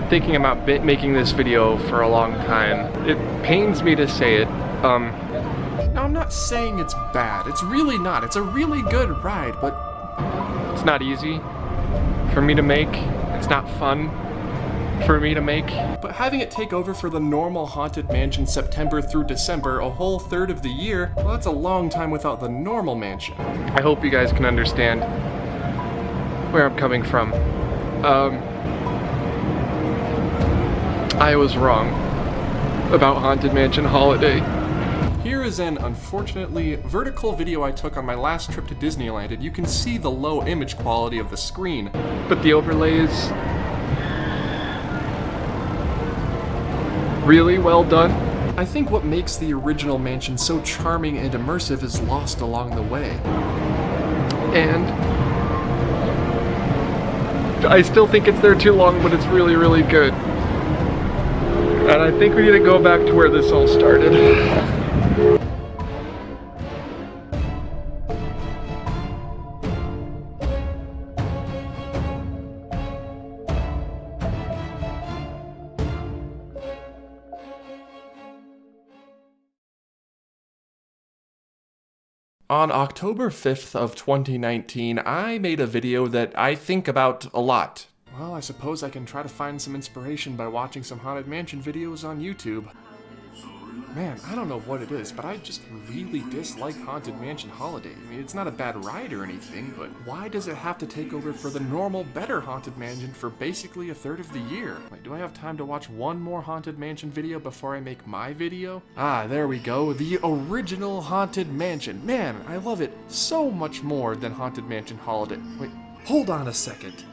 thinking about making this video for a long time. It pains me to say it. Now, I'm not saying it's bad. It's really not. It's a really good ride, but It's not easy for me to make. It's not fun for me to make. having it take over for the normal Haunted Mansion September through December, a whole third of the year, well, that's a long time without the normal mansion. I hope you guys can understand where I'm coming from. I was wrong about Haunted Mansion Holiday. Here is an unfortunately vertical video I took on my last trip to Disneyland, and you can see the low image quality of the screen. But the overlay is really well done. I think what makes the original mansion so charming and immersive is lost along the way. And I still think it's there too long, but it's really, really good. And I think we need to go back to where this all started. On October 5th of 2019, I made a video that I think about a lot. Well, I suppose I can try to find some inspiration by watching some Haunted Mansion videos on YouTube. Man, I don't know what it is, but I just really dislike Haunted Mansion Holiday. I mean, it's not a bad ride or anything, but why does it have to take over for the normal, better Haunted Mansion for basically a third of the year? Like, do I have time to watch one more Haunted Mansion video before I make my video? Ah, there we go, the original Haunted Mansion. Man, I love it so much more than Haunted Mansion Holiday. Wait, hold on a second.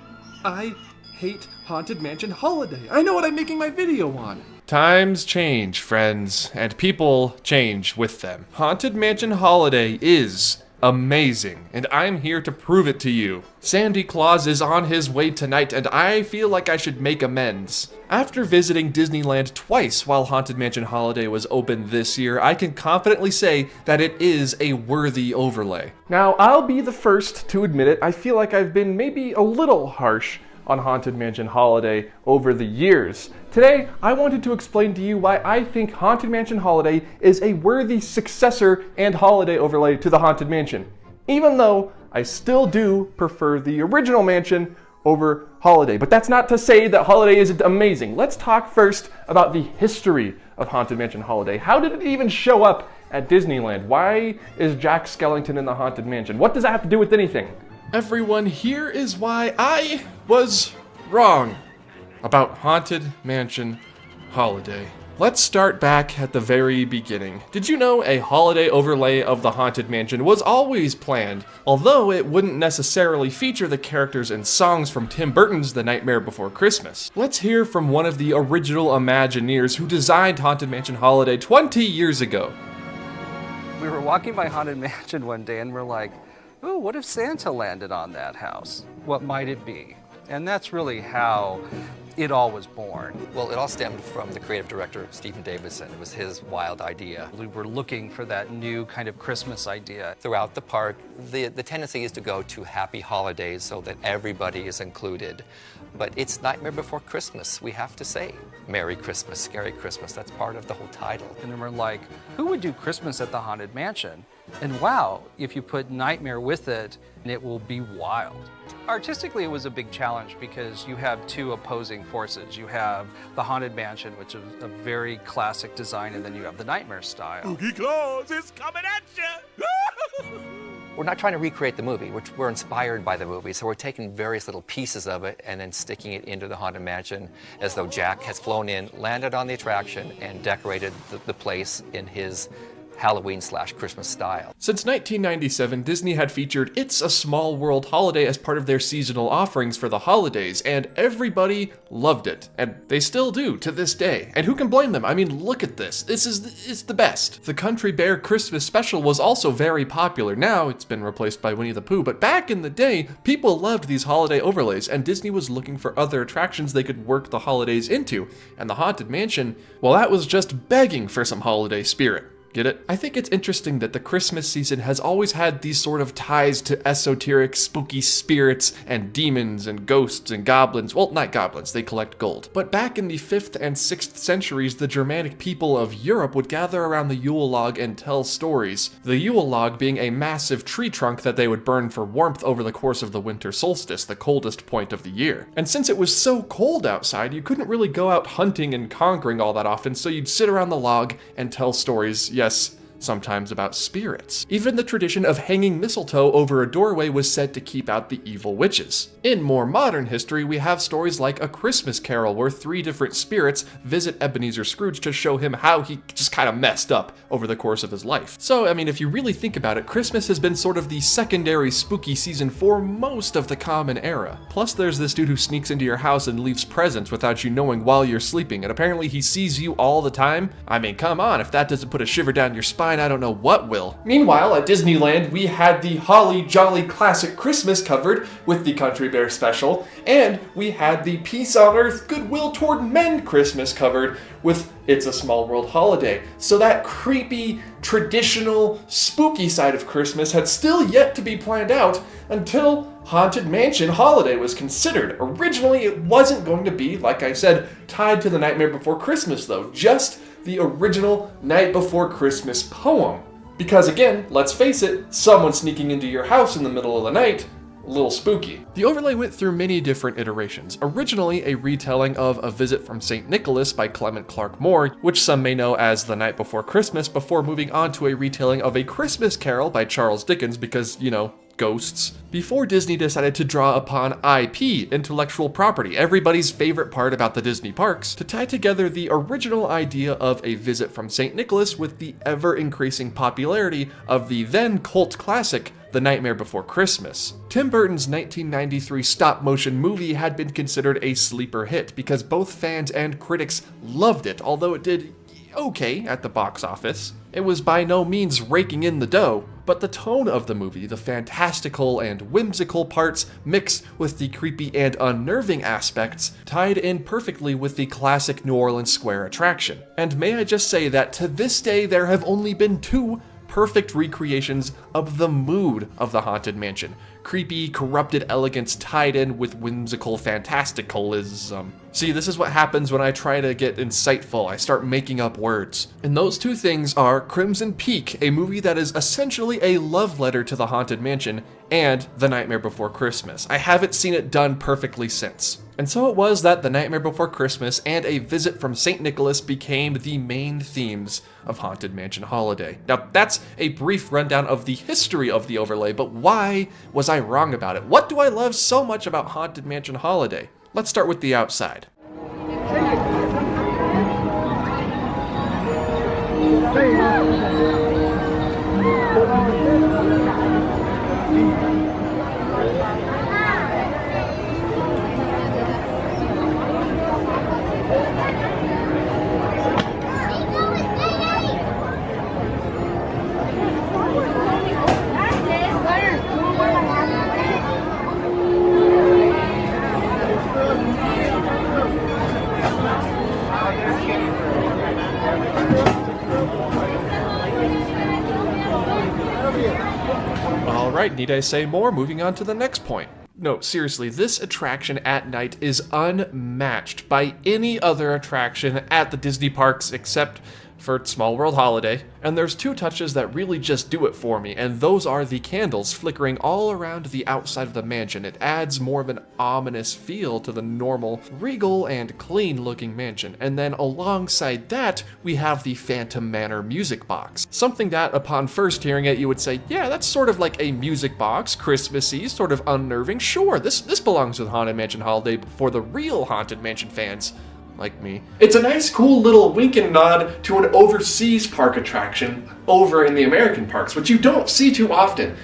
I hate Haunted Mansion Holiday. I know what I'm making my video on. Times change, friends, and people change with them. Haunted Mansion Holiday is amazing, and I'm here to prove it to you. Sandy Claus is on his way tonight, and I feel like I should make amends. After visiting Disneyland twice while Haunted Mansion Holiday was open this year, I can confidently say that it is a worthy overlay. Now, I'll be the first to admit it. I feel like I've been maybe a little harsh on Haunted Mansion Holiday over the years. Today, I wanted to explain to you why I think Haunted Mansion Holiday is a worthy successor and holiday overlay to the Haunted Mansion, even though I still do prefer the original mansion over Holiday. But that's not to say that Holiday isn't amazing. Let's talk first about the history of Haunted Mansion Holiday. How did it even show up at Disneyland? Why is Jack Skellington in the Haunted Mansion? What does that have to do with anything? Everyone, here is why I was wrong about Haunted Mansion Holiday. Let's start back at the very beginning. Did you know a holiday overlay of the Haunted Mansion was always planned, although it wouldn't necessarily feature the characters and songs from Tim Burton's The Nightmare Before Christmas? Let's hear from one of the original Imagineers who designed Haunted Mansion Holiday 20 years ago. We were walking by Haunted Mansion one day and we're like, ooh, what if Santa landed on that house? What might it be? And that's really how it all was born. Well, it all stemmed from the creative director, Stephen Davison. It was his wild idea. We were looking for that new kind of Christmas idea. Throughout the park, the tendency is to go to happy holidays so that everybody is included. But it's Nightmare Before Christmas, we have to say. Merry Christmas, Scary Christmas, that's part of the whole title. And then we're like, who would do Christmas at the Haunted Mansion? And wow, if you put Nightmare with it, it will be wild. Artistically, it was a big challenge because you have two opposing forces. You have the Haunted Mansion, which is a very classic design, and then you have the Nightmare style. Spooky Claus is coming at you! We're not trying to recreate the movie, we're inspired by the movie, so we're taking various little pieces of it and then sticking it into the Haunted Mansion as though Jack has flown in, landed on the attraction, and decorated the place in his Halloween/Christmas style. Since 1997, Disney had featured It's a Small World Holiday as part of their seasonal offerings for the holidays, and everybody loved it. And they still do to this day. And who can blame them? I mean, look at this. It's the best. The Country Bear Christmas Special was also very popular. Now it's been replaced by Winnie the Pooh, but back in the day, people loved these holiday overlays, and Disney was looking for other attractions they could work the holidays into. And the Haunted Mansion, well, that was just begging for some holiday spirit. Get it? I think it's interesting that the Christmas season has always had these sort of ties to esoteric, spooky spirits and demons and ghosts and goblins. Well, not goblins, they collect gold. But back in the 5th and 6th centuries, the Germanic people of Europe would gather around the Yule log and tell stories. The Yule log being a massive tree trunk that they would burn for warmth over the course of the winter solstice, the coldest point of the year. And since it was so cold outside, you couldn't really go out hunting and conquering all that often, so you'd sit around the log and tell stories, yes, sometimes about spirits. Even the tradition of hanging mistletoe over a doorway was said to keep out the evil witches. In more modern history, we have stories like A Christmas Carol, where 3 different spirits visit Ebenezer Scrooge to show him how he just kind of messed up over the course of his life. So, I mean, if you really think about it, Christmas has been sort of the secondary spooky season for most of the Common Era. Plus, there's this dude who sneaks into your house and leaves presents without you knowing while you're sleeping, and apparently he sees you all the time. I mean, come on, if that doesn't put a shiver down your spine, I don't know what will. Meanwhile, at Disneyland, we had the Holly Jolly Classic Christmas covered with the Country Bear special, and we had the Peace on Earth, Goodwill Toward Men Christmas covered with It's a Small World Holiday. So that creepy, traditional, spooky side of Christmas had still yet to be planned out until Haunted Mansion Holiday was considered. Originally, it wasn't going to be, like I said, tied to The Nightmare Before Christmas though, just the original Night Before Christmas poem. Because again, let's face it, someone sneaking into your house in the middle of the night, a little spooky. The overlay went through many different iterations. Originally a retelling of A Visit from St. Nicholas by Clement Clarke Moore, which some may know as The Night Before Christmas, before moving on to a retelling of A Christmas Carol by Charles Dickens because, you know, ghosts, before Disney decided to draw upon IP, intellectual property, everybody's favorite part about the Disney parks, to tie together the original idea of A Visit from St. Nicholas with the ever-increasing popularity of the then cult classic, The Nightmare Before Christmas. Tim Burton's 1993 stop-motion movie had been considered a sleeper hit because both fans and critics loved it, although it did okay at the box office. It was by no means raking in the dough, but the tone of the movie, the fantastical and whimsical parts mixed with the creepy and unnerving aspects, tied in perfectly with the classic New Orleans Square attraction. And may I just say that to this day there have only been 2 perfect recreations of the mood of the Haunted Mansion. Creepy, corrupted elegance tied in with whimsical fantasticalism. See, this is what happens when I try to get insightful. I start making up words. And those 2 things are Crimson Peak, a movie that is essentially a love letter to the Haunted Mansion, and The Nightmare Before Christmas. I haven't seen it done perfectly since. And so it was that The Nightmare Before Christmas and A Visit from St. Nicholas became the main themes of Haunted Mansion Holiday. Now, that's a brief rundown of the history of the overlay, but why was I wrong about it? What do I love so much about Haunted Mansion Holiday? Let's start with the outside. Alright, need I say more? Moving on to the next point. No, seriously, this attraction at night is unmatched by any other attraction at the Disney parks except for Small World Holiday. And there's 2 touches that really just do it for me, and those are the candles flickering all around the outside of the mansion. It adds more of an ominous feel to the normal, regal and clean looking mansion. And then alongside that, we have the Phantom Manor music box. Something that, upon first hearing it, you would say, yeah, that's sort of like a music box, Christmassy, sort of unnerving. Sure, this belongs with Haunted Mansion Holiday, but for the real Haunted Mansion fans, like me, it's a nice, cool little wink and nod to an overseas park attraction over in the American parks, which you don't see too often.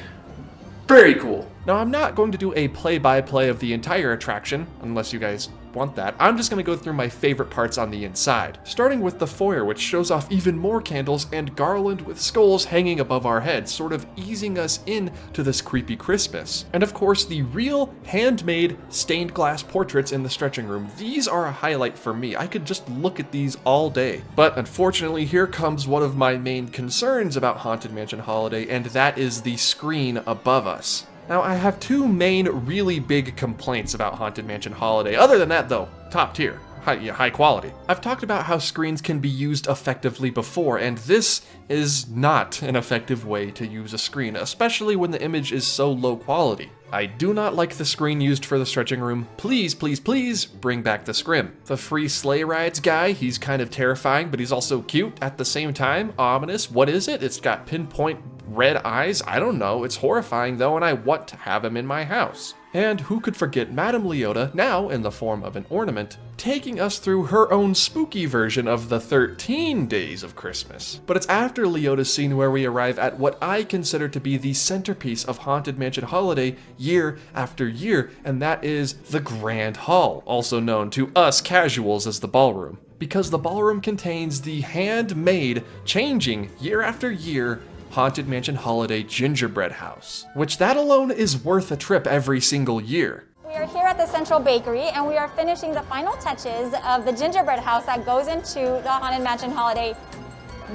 Very cool. Now, I'm not going to do a play-by-play of the entire attraction, unless you guys want that. I'm just going to go through my favorite parts on the inside, starting with the foyer, which shows off even more candles and garland with skulls hanging above our heads, sort of easing us in to this creepy Christmas. And of course, the real handmade stained glass portraits in the stretching room. These are a highlight for me. I could just look at these all day. But unfortunately, here comes one of my main concerns about Haunted Mansion Holiday, and that is the screen above us. Now, I have two main really big complaints about Haunted Mansion Holiday. Other than that, though, top tier. High quality. I've talked about how screens can be used effectively before, and this is not an effective way to use a screen, especially when the image is so low quality. I do not like the screen used for the stretching room. Please, please, please bring back the scrim. The free sleigh rides guy, he's kind of terrifying, but he's also cute at the same time. Ominous. What is it? It's got pinpoint red eyes? I don't know. It's horrifying though, and I want to have him in my house. And who could forget Madame Leota, now in the form of an ornament, taking us through her own spooky version of the 13 Days of Christmas. But it's after Leota's scene where we arrive at what I consider to be the centerpiece of Haunted Mansion Holiday year after year, and that is the Grand Hall, also known to us casuals as the ballroom. Because the ballroom contains the handmade, changing year after year, Haunted Mansion Holiday Gingerbread House, which that alone is worth a trip every single year. We are here at the Central Bakery and we are finishing the final touches of the gingerbread house that goes into the Haunted Mansion Holiday.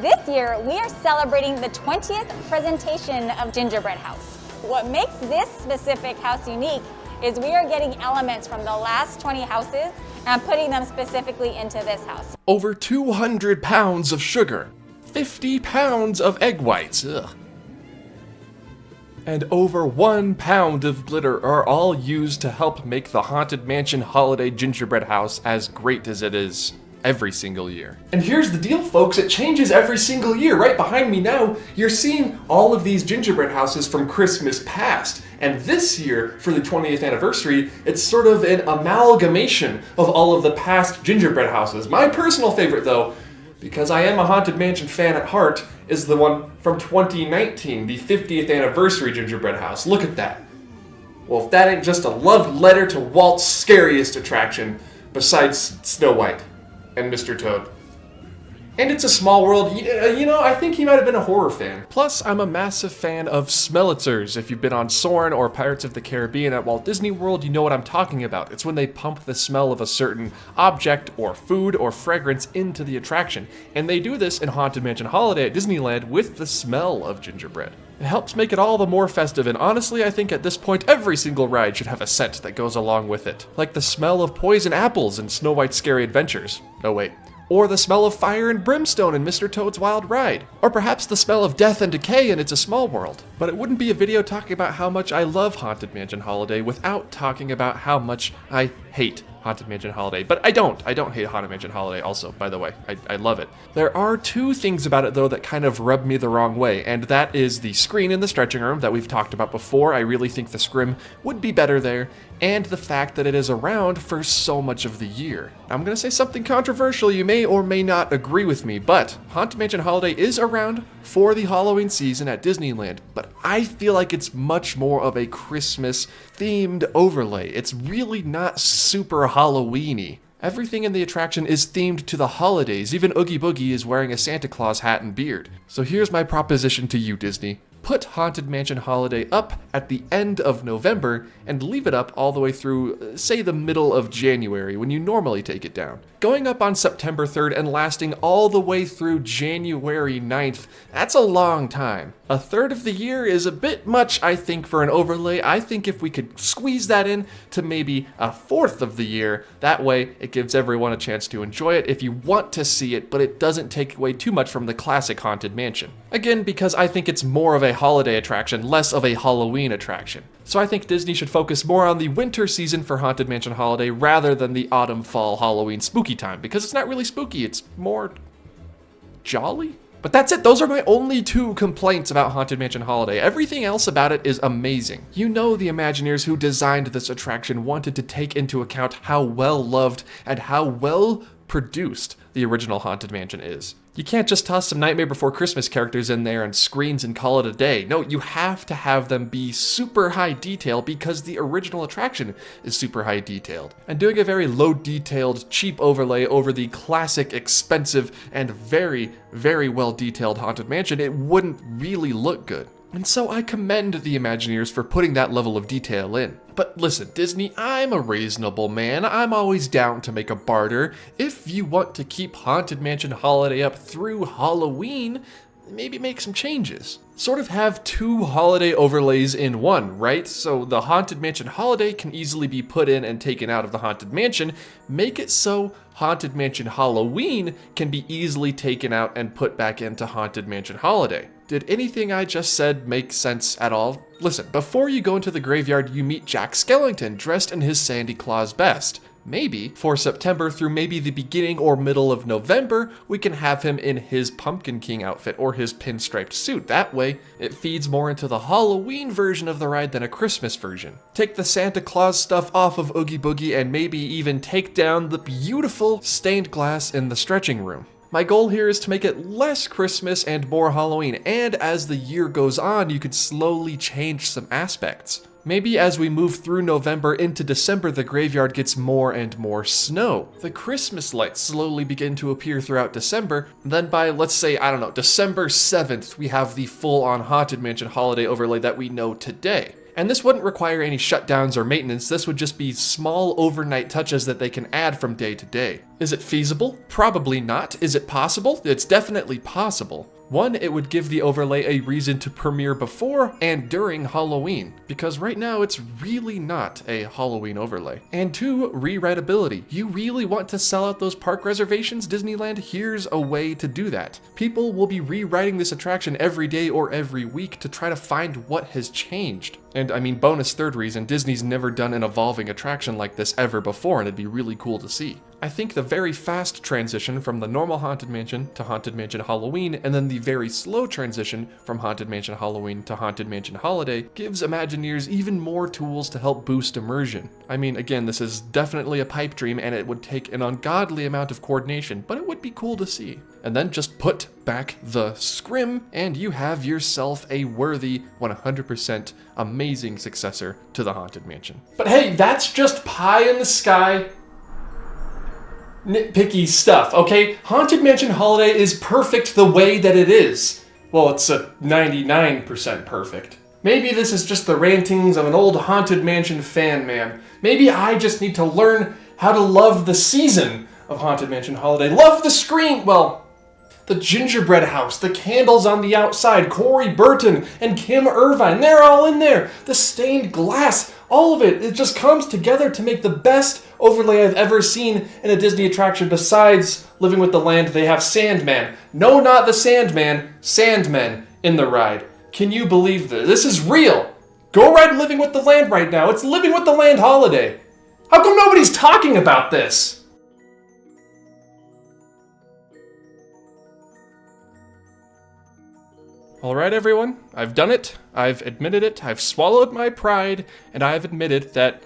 This year, we are celebrating the 20th presentation of Gingerbread House. What makes this specific house unique is we are getting elements from the last 20 houses and putting them specifically into this house. Over 200 pounds of sugar. 50 pounds of egg whites, ugh. And over 1 pound of glitter are all used to help make the Haunted Mansion Holiday Gingerbread House as great as it is every single year. And here's the deal, folks, it changes every single year. Right behind me now, you're seeing all of these gingerbread houses from Christmas past. And this year, for the 20th anniversary, it's sort of an amalgamation of all of the past gingerbread houses. My personal favorite, though, because I am a Haunted Mansion fan at heart, is the one from 2019, the 50th anniversary gingerbread house. Look at that. Well, if that ain't just a love letter to Walt's scariest attraction, besides Snow White and Mr. Toad. And it's a small world, you know, I think he might have been a horror fan. Plus, I'm a massive fan of Smellitzers. If you've been on Soarin' or Pirates of the Caribbean at Walt Disney World, you know what I'm talking about. It's when they pump the smell of a certain object or food or fragrance into the attraction. And they do this in Haunted Mansion Holiday at Disneyland with the smell of gingerbread. It helps make it all the more festive, and honestly, I think at this point every single ride should have a scent that goes along with it. Like the smell of poison apples in Snow White's Scary Adventures. Oh wait. Or the smell of fire and brimstone in Mr. Toad's Wild Ride. Or perhaps the smell of death and decay in It's a Small World. But it wouldn't be a video talking about how much I love Haunted Mansion Holiday without talking about how much I hate Haunted Mansion Holiday. But I don't hate Haunted Mansion Holiday also, by the way. I love it. There are two things about it though that kind of rub me the wrong way, and that is the screen in the stretching room that we've talked about before. I really think the scrim would be better there, and the fact that it is around for so much of the year. I'm gonna say something controversial, you may or may not agree with me, but Haunted Mansion Holiday is around for the Halloween season at Disneyland, but I feel like it's much more of a Christmas themed overlay. It's really not super Halloween-y. Everything in the attraction is themed to the holidays. Even Oogie Boogie is wearing a Santa Claus hat and beard. So here's my proposition to you, Disney. Put Haunted Mansion Holiday up at the end of November and leave it up all the way through, say, the middle of January when you normally take it down. Going up on September 3rd and lasting all the way through January 9th, that's a long time. A third of the year is a bit much, I think, for an overlay. I think if we could squeeze that in to maybe a fourth of the year, that way it gives everyone a chance to enjoy it if you want to see it, but it doesn't take away too much from the classic Haunted Mansion. Again, because I think it's more of a holiday attraction, less of a Halloween attraction. So I think Disney should focus more on the winter season for Haunted Mansion Holiday rather than the autumn, fall, Halloween spooky time, because it's not really spooky, it's more jolly? But that's it, those are my only two complaints about Haunted Mansion Holiday. Everything else about it is amazing. You know the Imagineers who designed this attraction wanted to take into account how well loved and how well produced the original Haunted Mansion is. You can't just toss some Nightmare Before Christmas characters in there and screens and call it a day. No, you have to have them be super high detail because the original attraction is super high detailed. And doing a very low detailed, cheap overlay over the classic, expensive, and very, very well detailed Haunted Mansion, it wouldn't really look good. And so I commend the Imagineers for putting that level of detail in. But listen, Disney, I'm a reasonable man. I'm always down to make a barter. If you want to keep Haunted Mansion Holiday up through Halloween, maybe make some changes. Sort of have two holiday overlays in one, right? So the Haunted Mansion Holiday can easily be put in and taken out of the Haunted Mansion. Make it so Haunted Mansion Halloween can be easily taken out and put back into Haunted Mansion Holiday. Did anything I just said make sense at all? Listen, before you go into the graveyard, you meet Jack Skellington dressed in his Sandy Claus best. Maybe for September through maybe the beginning or middle of November, we can have him in his Pumpkin King outfit or his pinstriped suit. That way, it feeds more into the Halloween version of the ride than a Christmas version. Take the Santa Claus stuff off of Oogie Boogie and maybe even take down the beautiful stained glass in the stretching room. My goal here is to make it less Christmas and more Halloween, and as the year goes on, you could slowly change some aspects. Maybe as we move through November into December, the graveyard gets more and more snow. The Christmas lights slowly begin to appear throughout December. Then by, let's say, I don't know, December 7th, we have the full-on Haunted Mansion holiday overlay that we know today. And this wouldn't require any shutdowns or maintenance. This would just be small overnight touches that they can add from day to day. Is it feasible? Probably not. Is it possible? It's definitely possible. One, it would give the overlay a reason to premiere before and during Halloween, because right now it's really not a Halloween overlay. And two, rewritability. You really want to sell out those park reservations, Disneyland? Here's a way to do that. People will be rewriting this attraction every day or every week to try to find what has changed. And I mean, bonus third reason, Disney's never done an evolving attraction like this ever before, and it'd be really cool to see. I think the very fast transition from the normal Haunted Mansion to Haunted Mansion Halloween, and then the very slow transition from Haunted Mansion Halloween to Haunted Mansion Holiday gives Imagineers even more tools to help boost immersion. I mean, again, this is definitely a pipe dream, and it would take an ungodly amount of coordination, but it would be cool to see. And then just put back the scrim, and you have yourself a worthy 100% amazing successor to the Haunted Mansion. But hey, that's just pie in the sky nitpicky stuff, okay? Haunted Mansion Holiday is perfect the way that it is. Well, it's a 99% perfect. Maybe this is just the rantings of an old Haunted Mansion fan man. Maybe I just need to learn how to love the season of Haunted Mansion Holiday. Love the screen, well, the gingerbread house, the candles on the outside, Corey Burton and Kim Irvine, they're all in there. The stained glass, all of it, it just comes together to make the best overlay I've ever seen in a Disney attraction. Besides Living with the Land, they have Sandman. No, not the Sandman, Sandmen in the ride. Can you believe this? This is real. Go ride Living with the Land right now. It's Living with the Land holiday. How come nobody's talking about this? All right, everyone, I've done it. I've admitted it. I've swallowed my pride, and I've admitted that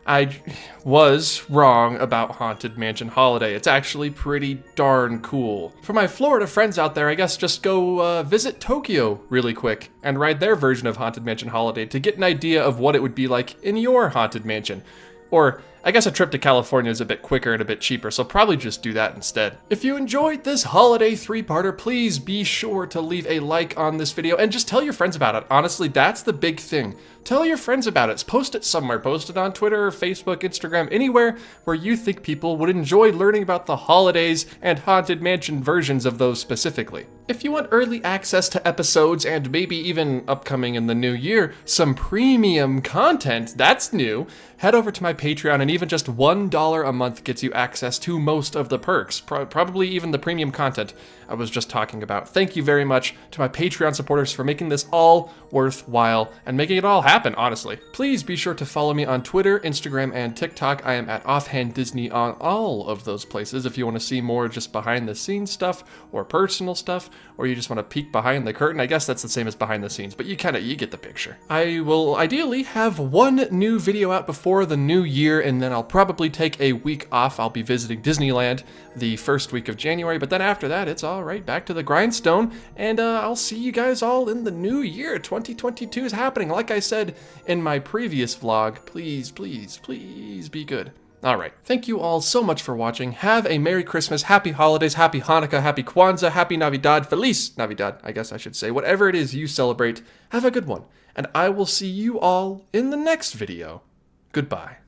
I was wrong about Haunted Mansion Holiday. It's actually pretty darn cool. For my Florida friends out there, I guess just go visit Tokyo really quick and ride their version of Haunted Mansion Holiday to get an idea of what it would be like in your Haunted Mansion. Or, I guess a trip to California is a bit quicker and a bit cheaper, so probably just do that instead. If you enjoyed this holiday three-parter, please be sure to leave a like on this video and just tell your friends about it. Honestly, that's the big thing. Tell your friends about it. Post it somewhere. Post it on Twitter, Facebook, Instagram, anywhere where you think people would enjoy learning about the holidays and Haunted Mansion versions of those specifically. If you want early access to episodes and maybe even upcoming in the new year, some premium content, that's new, head over to my Patreon, and even just $1 a month gets you access to most of the perks, probably even the premium content I was just talking about. Thank you very much to my Patreon supporters for making this all worthwhile and making it all happen, honestly. Please be sure to follow me on Twitter, Instagram, and TikTok. I am at Offhand Disney on all of those places if you want to see more just behind the scenes stuff or personal stuff, or you just want to peek behind the curtain. I guess that's the same as behind the scenes, but you get the picture. I will ideally have one new video out before the new year, and then I'll probably take a week off. I'll be visiting Disneyland the first week of January, but then after that, it's all right, back to the grindstone, and I'll see you guys all in the new year. 2022 is happening. Like I said in my previous vlog, please, please, please be good. All right, thank you all so much for watching. Have a Merry Christmas, Happy Holidays, Happy Hanukkah, Happy Kwanzaa, Happy Navidad, Feliz Navidad, I guess I should say. Whatever it is you celebrate, have a good one. And I will see you all in the next video. Goodbye.